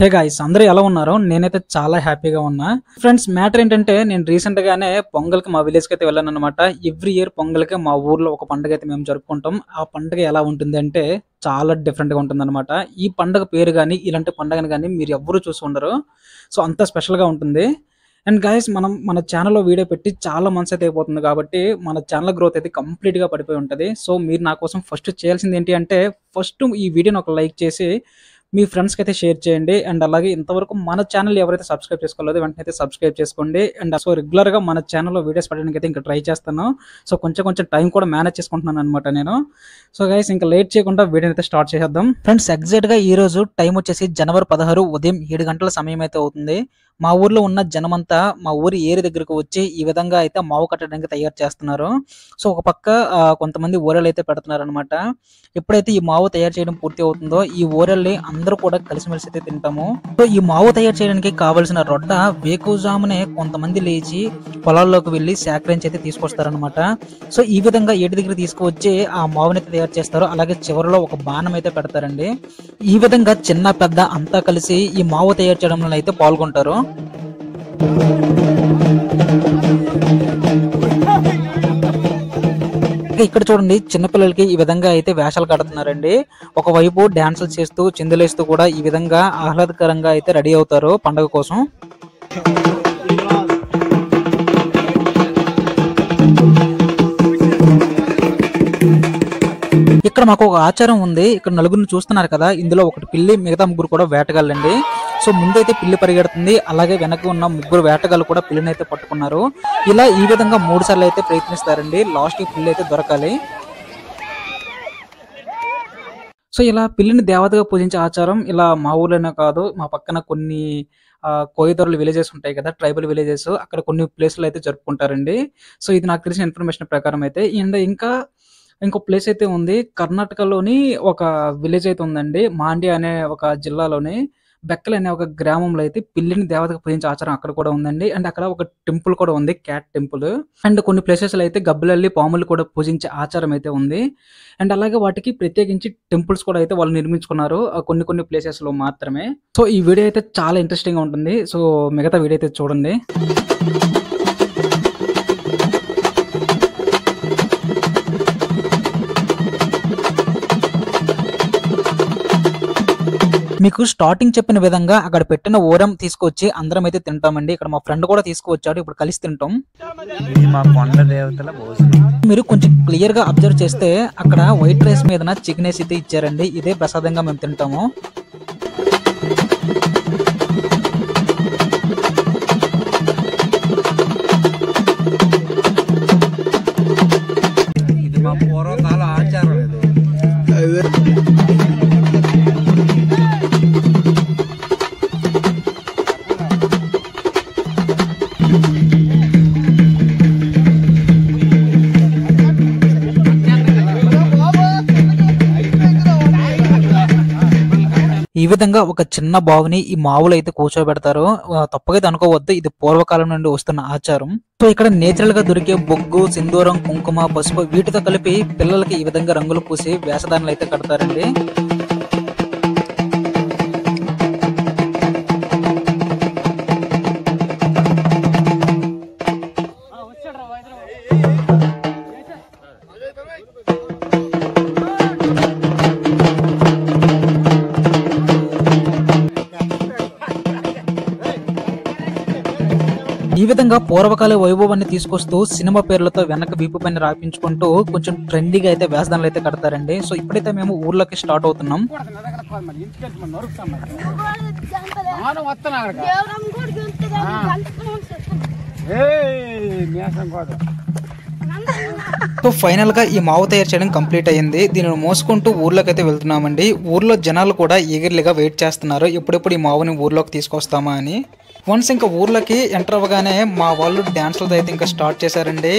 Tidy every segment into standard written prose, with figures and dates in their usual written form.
Hey guys అందరూ ఎలా ఉన్నారు? నేనైతే చాలా హ్యాపీగా ఉన్నా. ఫ్రెండ్స్ మ్యాటర్ ఏంటంటే నేను రీసెంట్ గానే పొంగల్‌కి మా విలేజ్‌కి అయితే వెళ్ళానన్నమాట. ఎవ్రీ ఇయర్ పొంగల్‌కి మా ఊర్లో ఒక పండుగ అయితే మేము జరుపుకుంటాం. ఆ పండుగ ఎలా ఉంటుందంటే చాలా డిఫరెంట్‌గా ఉంటుందన్నమాట. ఈ పండుగ పేరు గాని, ఇలాంటి పండుగను గాని మీరు ఎవ్వరూ చూసి ఉండరు. సో అంత స్పెషల్‌గా ఉంటుంది. అండ్ గాయ్స్ మనం మన ఛానెల్‌లో వీడియో పెట్టి చాలా మంత్స్ అయితే అయిపోతుంది కాబట్టి మన ఛానెల్ గ్రోత్ అయితే కంప్లీట్‌గా పడిపోయి ఉంటది. సో మీరు నా కోసం ఫస్ట్ చేయాల్సింది ఏంటి అంటే ఫస్ట్ ఈ వీడియోని ఒక లైక్ చేసి మీ ఫ్రెండ్స్‌కి అయితే షేర్ చేయండి. అండ్ అలాగే ఇంతవరకు మన ఛానెల్ ఎవరైతే సబ్స్క్రైబ్ చేసుకోలేదో వెంటనే అయితే సబ్స్క్రైబ్ చేసుకోండి. అండ్ సో రెగ్యులర్‌గా మన ఛానెల్‌లో వీడియోస్ పెట్టడానికి అయితే ఇంకా ట్రై చేస్తాను. సో కొంచెం టైం కూడా మేనేజ్ చేసుకుంటున్నానన్నమాట నేను. సో గైస్ ఇంకా లేట్ చేయకుండా వీడియోని అయితే స్టార్ట్ చేసేద్దాం. ఫ్రెండ్స్ ఎగ్జాక్ట్‌గా ఈ రోజు టైం వచ్చేసి జనవరి 16 ఉదయం 7 గంటల సమయం అయితే అవుతుంది. మా ఊర్లో ఉన్న జనమంతా మా ఊరి ఏరి దగ్గరకు వచ్చి ఈ విధంగా అయితే మావు కట్టడానికి తయారు చేస్తున్నారు. సో ఒక పక్క కొంతమంది ఊరలు అయితే పెడుతున్నారనమాట. ఎప్పుడైతే ఈ మావు తయారు చేయడం పూర్తి అవుతుందో ఈ ఊరల్ని అందరూ కూడా కలిసిమెలిసి అయితే తింటాము. సో ఈ మావు తయారు చేయడానికి కావలసిన రొట్ట వేకువజామునే కొంతమంది లేచి పొలాల్లోకి వెళ్ళి సేకరించి అయితే తీసుకొస్తారనమాట. సో ఈ విధంగా ఏటి దగ్గర తీసుకువచ్చి ఆ మావుని అయితే తయారు చేస్తారు. అలాగే చివరిలో ఒక బాణం అయితే పెడతారండి. ఈ విధంగా చిన్న పెద్ద అంతా కలిసి ఈ మావు తయారు చేయడంలో అయితే పాల్గొంటారు. ఇక్కడ చూడండి చిన్నపిల్లలకి ఈ విధంగా అయితే వేషాలు కడుతున్నారండి. ఒకవైపు డాన్సులు చేస్తూ చిందులేస్తూ కూడా ఈ విధంగా ఆహ్లాదకరంగా అయితే రెడీ అవుతారు పండుగ కోసం. ఇక్కడ మాకు ఒక ఆచారం ఉంది. ఇక్కడ నలుగురిని చూస్తున్నారు కదా, ఇందులో ఒకటి పిల్లి, మిగతా ముగ్గురు కూడా వేటగాళ్ళండి. సో ముందైతే పిల్లి పరిగెడుతుంది, అలాగే వెనక ఉన్న ముగ్గురు వేటగాళ్ళు కూడా పిల్లిని అయితే పట్టుకున్నారు. ఇలా ఈ విధంగా 3 సార్లు అయితే ప్రయత్నిస్తారండి. లాస్ట్ పిల్లి అయితే దొరకాలి. సో ఇలా పిల్లిని దేవతగా పూజించే ఆచారం ఇలా మా ఊర్లోనే కాదు, మా పక్కన కొన్ని కోయదొరల విలేజెస్ ఉంటాయి కదా, ట్రైబల్ విలేజెస్, అక్కడ కొన్ని ప్లేసులు అయితే జరుపుకుంటారండి. సో ఇది నాకు తెలిసిన ఇన్ఫర్మేషన్ ప్రకారం అయితే. అండ్ ఇంకో ప్లేస్ అయితే ఉంది. కర్ణాటకలోని ఒక విలేజ్ అయితే ఉందండి. మాండ్య అనే ఒక జిల్లాలోని బెక్కల్ అనే ఒక గ్రామంలో అయితే పిల్లిని దేవతగా పూజించే ఆచారం అక్కడ కూడా ఉందండి. అండ్ అక్కడ ఒక టెంపుల్ కూడా ఉంది, క్యాట్ టెంపుల్. అండ్ కొన్ని ప్లేసెస్‌లో అయితే గబ్బిలల్లి, పాములు కూడా పూజించే ఆచారం అయితే ఉంది. అండ్ అలాగే వాటికి ప్రత్యేకించి టెంపుల్స్ కూడా అయితే వాళ్ళు నిర్మించుకున్నారు. కొన్ని ప్లేసెస్‌లో మాత్రమే. సో ఈ వీడియో అయితే చాలా ఇంట్రెస్టింగ్‌గా ఉంటుంది. సో మిగతా వీడియో అయితే చూడండి. మీకు స్టార్టింగ్ చెప్పిన విధంగా అక్కడ పెట్టిన ఓరం తీసుకొచ్చి అందరం అయితే తింటామండి. ఇక్కడ మా ఫ్రెండ్ కూడా తీసుకువచ్చాడు, ఇప్పుడు కలిసి తింటాం. మీరు కొంచెం క్లియర్ గా అబ్జర్వ్ చేస్తే అక్కడ వైట్ రైస్ మీద చికెన్ వేసి అయితే ఇచ్చారండి. ఇదే ప్రసాదంగా మేము తింటాము. ఇది మా పూర్వకాల ఆచారం. ఈ విధంగా ఒక చిన్న బావుని ఈ మావులు అయితే కూర్చోబెడతారు. తప్పగా అనుకోవద్దు, ఇది పూర్వకాలం నుండి వస్తున్న ఆచారం. సో ఇక్కడ నేచురల్ గా దొరికే బొగ్గు, సింధూరం, కుంకుమ, పసుపు వీటితో కలిపి పిల్లలకి ఈ విధంగా రంగులు పూసి వేషధారణలు అయితే కడతారండి. ఈ విధంగా పూర్వకాల వైభవాన్ని తీసుకొస్తూ సినిమా పేర్లతో వెనక వీపు పైన రాపించుకుంటూ కొంచెం ట్రెండీగా అయితే వేషధారణలు అయితే కడతారండి. సో ఇప్పుడైతే మేము ఊర్లోకి స్టార్ట్ అవుతున్నాం. సో ఫైనల్ గా ఈ మావు తయారు చేయడం కంప్లీట్ అయ్యింది. దీనిని మోసుకుంటూ ఊర్లోకి అయితే వెళ్తున్నామండి. ఊర్లో జనాలు కూడా ఈగర్లీగా వెయిట్ చేస్తున్నారు, ఎప్పుడెప్పుడు ఈ మావుని ఊర్లోకి తీసుకొస్తామా అని. వన్స్ ఇంకా ఊర్లోకి ఎంటర్ అవ్వగానే మా వాళ్ళు డాన్స్లతో అయితే ఇంకా స్టార్ట్ చేశారండి.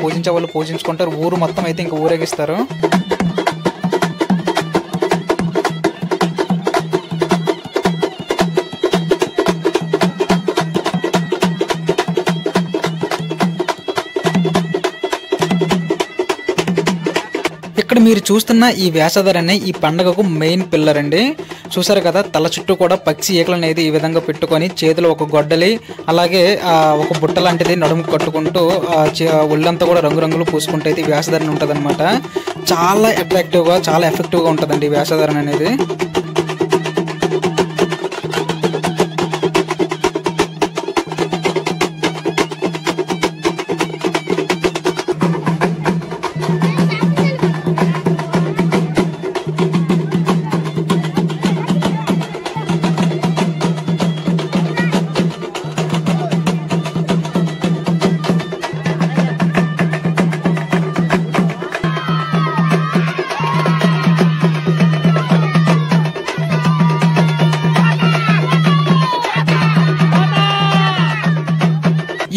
పూజించే వాళ్ళు పూజించుకుంటారు, ఊరు మొత్తం అయితే ఇంకా ఊరేగిస్తారు. ఇక్కడ మీరు చూస్తున్న ఈ వేషధారనే ఈ పండగకు మెయిన్ పిల్లర్ అండి. చూసారు కదా, తల చుట్టూ కూడా పక్షి ఈకలు అనేది ఈ విధంగా పెట్టుకొని చేతిలో ఒక గొడ్డలి అలాగే ఒక బుట్ట లాంటిది నడుము కట్టుకుంటూ ఒళ్ళంతా కూడా రంగురంగులు పూసుకుంటే అయితే వేషధారణ ఉంటుంది అనమాట. చాలా అట్రాక్టివ్గా చాలా ఎఫెక్టివ్గా ఉంటుందండి ఈ వేషధారణ అనేది.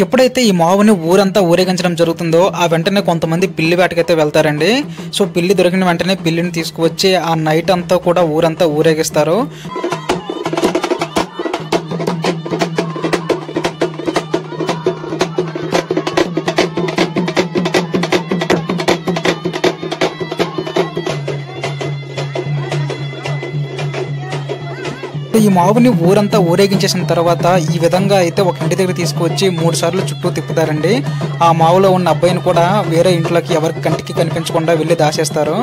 ఎప్పుడైతే ఈ మావుని ఊరంతా ఊరేగించడం జరుగుతుందో ఆ వెంటనే కొంతమంది పిల్లి వేటకైతే వెళ్తారండి. సో పిల్లి దొరికిన వెంటనే పిల్లిని తీసుకువచ్చి ఆ నైట్ అంతా కూడా ఊరంతా ఊరేగిస్తారు. ఈ మావుని ఊరంతా ఊరేగించేసిన తర్వాత ఈ విధంగా అయితే ఒక ఇంటి దగ్గర తీసుకువచ్చి 3 సార్లు చుట్టూ తిప్పుతారండి. ఆ మావులో ఉన్న అబ్బాయిని కూడా వేరే ఇంట్లోకి ఎవరికి కంటికి కనిపించకుండా వెళ్ళి దాచేస్తారు.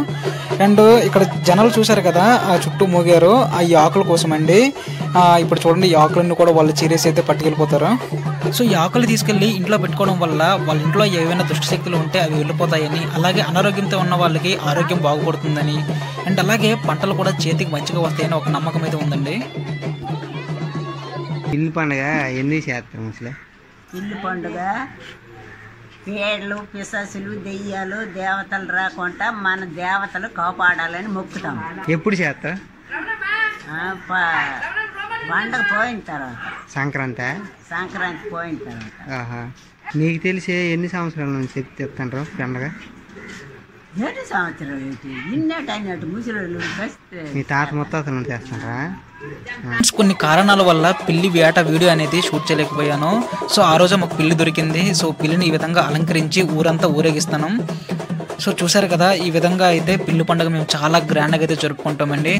అండ్ ఇక్కడ జనాలు చూశారు కదా, ఆ చుట్టూ మూగారు ఈ ఆకుల కోసం అండి. ఇప్పుడు చూడండి, ఈ ఆకులన్నీ కూడా వాళ్ళు చీరేసి అయితే పట్టుకెళ్ళిపోతారు. సో ఈ ఆకులు తీసుకెళ్ళి ఇంట్లో పెట్టుకోవడం వల్ల వాళ్ళ ఇంట్లో ఏవైనా దుష్టశక్తులు ఉంటే అవి వెళ్ళిపోతాయని, అలాగే అనారోగ్యంతో ఉన్న వాళ్ళకి ఆరోగ్యం బాగుపడుతుందని, అండ్ అలాగే పంటలు కూడా చేతికి మంచిగా వస్తాయని ఒక నమ్మకం అయితే ఉందండి. ఇల్లు పండుగ ఎందుకు చేస్తారు ముసలి? ఇల్లు పండుగ పేర్లు పిశాసులు దెయ్యాలు దేవతలు రాకుండా మన దేవతలు కాపాడాలని మొక్కుతాం. ఎప్పుడు చేస్తా? పండుగ పోయిన తర్వాత, సంక్రాంతి పోయిన తర్వాత. నీకు తెలిసి ఎన్ని సంవత్సరాల నుంచి చెప్తాండ్రు పండుగ? 7 సంవత్సరాలు ఏంటి ఇన్నట్టు ముసలి మీ తాత ముత్తాతలు చేస్తారా? కొన్ని కారణాల వల్ల పిల్లి వేట వీడియో అనేది షూట్ చేయలేకపోయాను. సో ఆ రోజు మాకు పిల్లి దొరికింది. సో పిల్లిని ఈ విధంగా అలంకరించి ఊరంతా ఊరేగిస్తాను. సో చూసారు కదా, ఈ విధంగా అయితే పిల్లి పండుగ మేము చాలా గ్రాండ్గా అయితే జరుపుకుంటామండి.